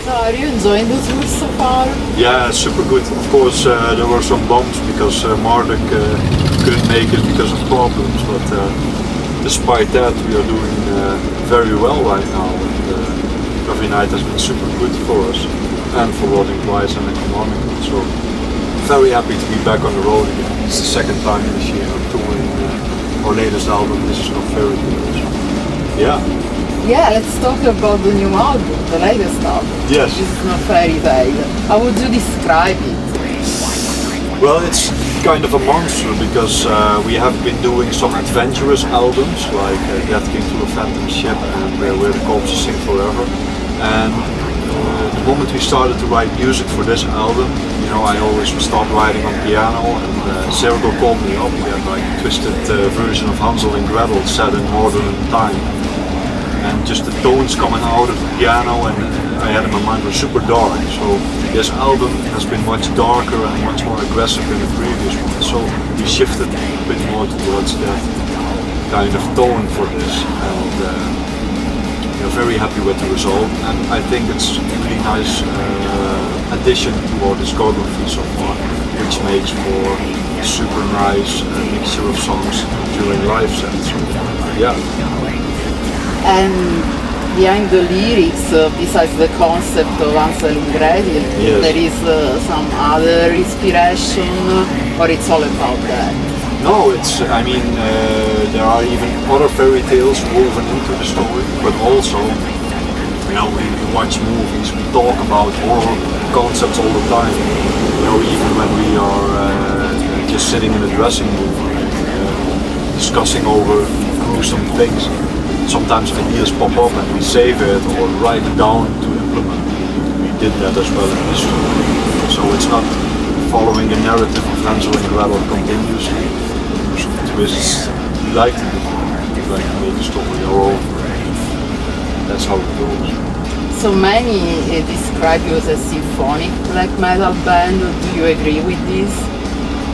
Are you enjoying the tour so far? Yeah, super good. Of course, there were some bumps because Marduk couldn't make it because of problems, but despite that, we are doing very well right now. And every night has been super good for us and for Rolling Twice and Economical. So very happy to be back on the road again. It's the second time this year I'm touring our latest album. This is not very good. Yeah. Yeah, let's talk about the new album, the latest album. Yes. This is not Fairy Tale. How would you describe it? Well, it's kind of a monster because we have been doing some adventurous albums like Death Came to a Phantom Ship and Where the Corpses Sing Forever. And the moment we started to write music for this album, you know, I always would start writing on piano, and Sergio called me up. We had like a twisted version of Hansel and Gretel set in modern time. And just the tones coming out of the piano and I had in my mind were super dark. So this album has been much darker and much more aggressive than the previous one. So we shifted a bit more towards that kind of tone for this. And we're very happy with the result. And I think it's a really nice addition to our discography so far, which makes for a super nice mixture of songs during live sets. So, yeah. And behind the lyrics, besides the concept of Hansel and Gretel, yes, there is some other inspiration, or it's all about that? No, it's, I mean, there are even other fairy tales woven into the story, but also, you know, we watch movies, we talk about horror concepts all the time. You know, even when we are just sitting in the dressing room, discussing over gruesome things. Sometimes ideas pop up and we save it or write it down to implement. We did that as well in this story. So it's not following a narrative of Hansel and Gretel continuously. Some twists. We like to do. We like to make the story our own. That's how it goes. So many describe you as a symphonic black metal band. Do you agree with this?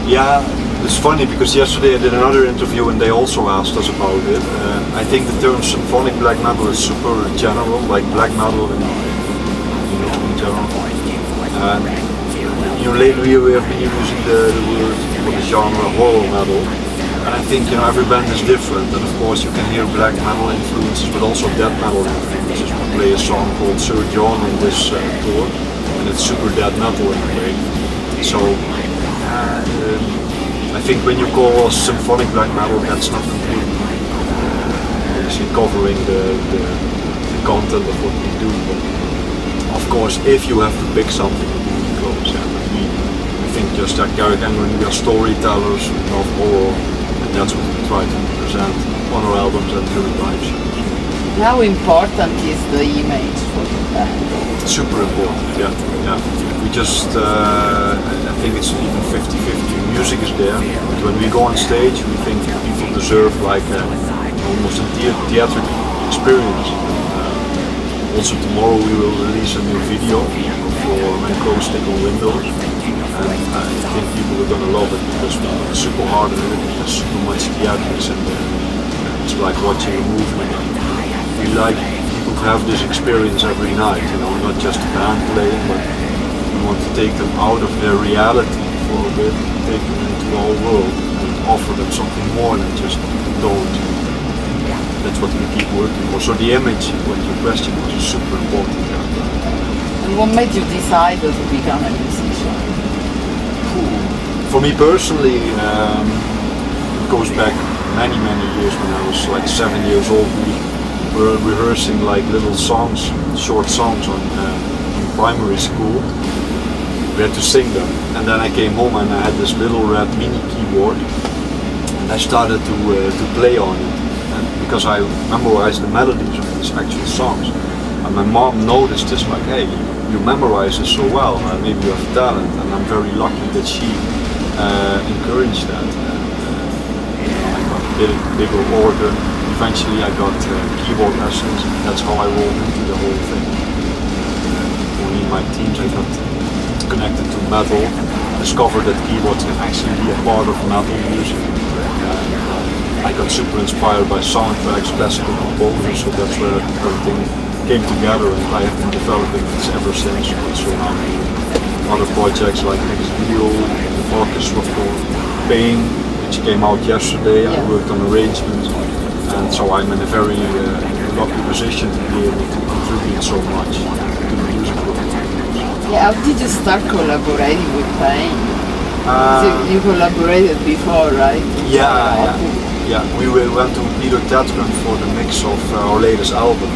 Yeah. It's funny because yesterday I did another interview and they also asked us about it. I think the term symphonic black metal is super general, like black metal in general. And lately we have been using the word for the genre horror metal. And I think every band is different. And of course you can hear black metal influences, but also death metal influences. We play a song called Sir John on this tour, and it's super death metal in a way. So. I think when you call us symphonic black metal, that's not completely obviously covering the content of what we do. But of course, if you have to pick something, it would be close. Yeah. But we think just like Carach Angren, we are storytellers, we love horror, and that's what we try to present on our albums and during live shows. How important is the image for the band? Super important, yeah. We just, I think it's even 50-50. Music is there, but when we go on stage, we think people deserve like almost a theatrical experience. Also tomorrow we will release a new video for When Crows Tickle Windows, and I think people are gonna love it because we are super hard on it. There's super much theatrics in there. It's like watching a movie. We like people to have this experience every night, not just a band playing, but we want to take them out of their reality for a bit, take them into our world and offer them something more than just those. That's what we keep working for. So the image, what your question was, is super important. And what made you decide to become a musician? For me personally, it goes back many years when I was like 7 years old. We were rehearsing like little songs, short songs in primary school. We had to sing them, and then I came home and I had this little red mini keyboard and I started to play on it, and because I memorized the melodies of these actual songs, and my mom noticed this, like, hey, you memorize this so well, maybe you have talent, and I'm very lucky that she encouraged that. I got a bigger organ. Eventually I got keyboard lessons, and that's how I rolled into the whole thing. Only in my teens I got connected to metal, discovered that keyboards can actually be a part of metal music. I got super inspired by soundtracks, classical composers, so that's where everything came together, and I have been developing this ever since. So now other projects like Next Video, the orchestra for Pain, which came out yesterday. I worked on arrangements, and so I'm in a very lucky position to be able to contribute so much to the music world. Yeah, how did you start collaborating with Pain? You collaborated before, right? Yeah. We went to Peter Tetgren for the mix of our latest album.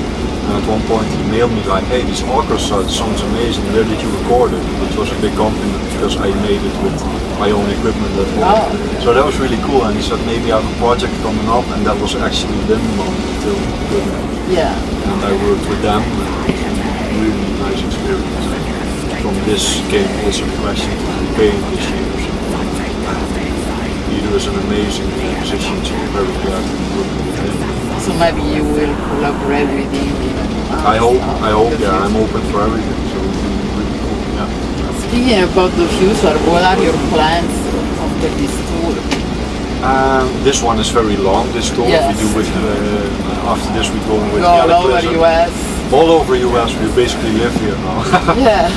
And at one point he mailed me like, hey, this orchestra sounds amazing, where did you record it? Which was a big compliment because I made it with my own equipment at home. So that was really cool, and he said maybe I have a project coming up, and that was actually Lindemann until and I worked with them, really nice experience. From this came also the question to Pain this year. Peter is an amazing musician, so I'm very glad to be working with him. So maybe you will collaborate with him. I hope, I'm open for everything, so it will be really cool, yeah. Speaking about the future, what are your plans after this tour? This one is very long, this tour. Yes. We do with, after this we go with all over US. All over US, we basically live here now. Yeah.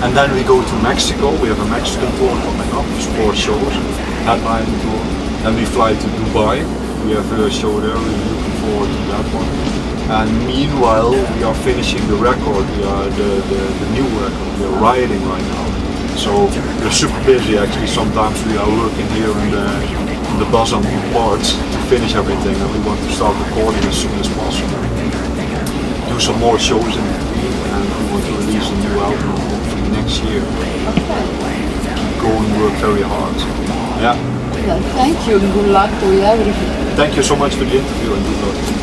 And then we go to Mexico, we have a Mexican tour coming up, 4 shows, headlining tour. Then we fly to Dubai, we have a show there, we're looking forward to that one. And meanwhile, we are finishing the record, the new record, we are writing right now. So we're super busy actually, sometimes we are working here in the bus on parts to finish everything, and we want to start recording as soon as possible. Do some more shows in between, and we want to release a new album hopefully next year. Keep going, work very hard. Yeah. Thank you and good luck with everything. Thank you so much for the interview and good luck.